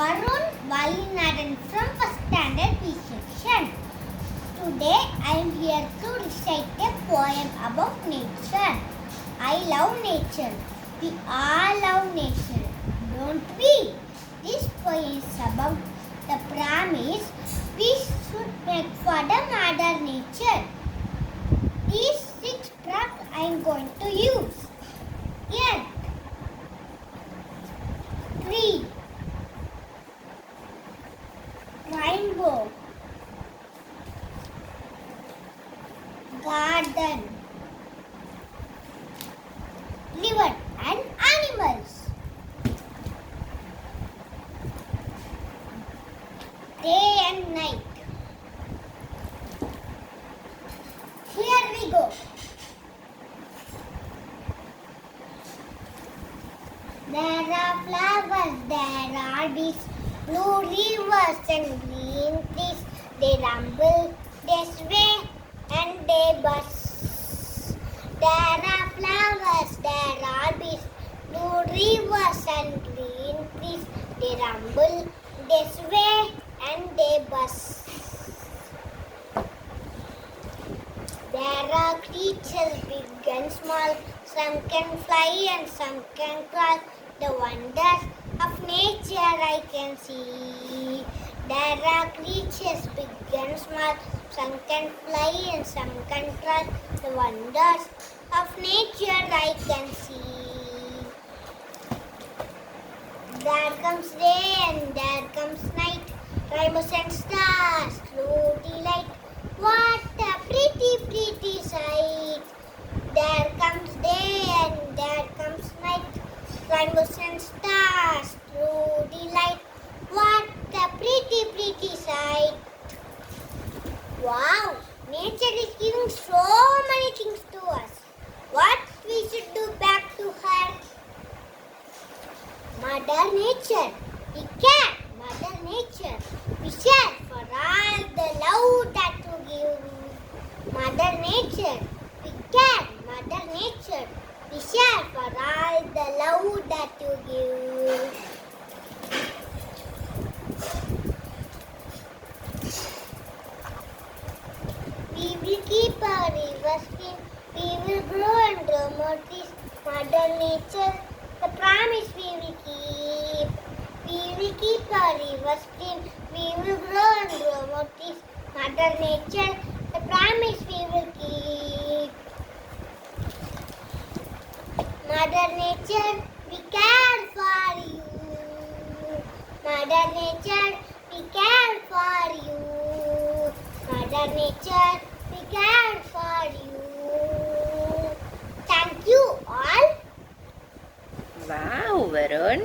Varun Valinadan from first standard B section. Today I am here to recite a poem about nature. I love nature. We all love nature, don't we? This poem is about the promise we should make for the mother nature. These 6 props I am going to use. Earth, tree, rainbow, garden, river and animals. Day and night. Here we go. There are flowers, there are bees, blue rivers and green trees. They rumble, they sway and they buzz. There are flowers, there are bees, blue rivers and green trees. They rumble, they sway and they buzz. There are creatures big and small, some can fly and some can crawl. The wonders of nature I can see. There are creatures big and small, some can fly and some can crawl. The wonders of nature I can see. There comes day and there comes night, rainbows and stars, true delight. What a pretty, pretty sight. There comes day and there comes night, rainbows and stars, true delight. What a pretty, pretty sight. Wow, nature is giving so many things to us. What we should do back to her? Mother Nature, we can. Mother Nature, we share for all the love that you give. Mother Nature, we can. Mother Nature, we share for all the love that you give. We will keep our rivers clean. We will grow and grow more trees. Mother Nature, the promise we will keep. We will keep our rivers clean. We will grow and grow more trees. Mother Nature, the promise we will keep. Mother Nature, we care for you. Mother Nature, we care for you. Mother Nature, we care for you. Thank you all. Wow, Varun.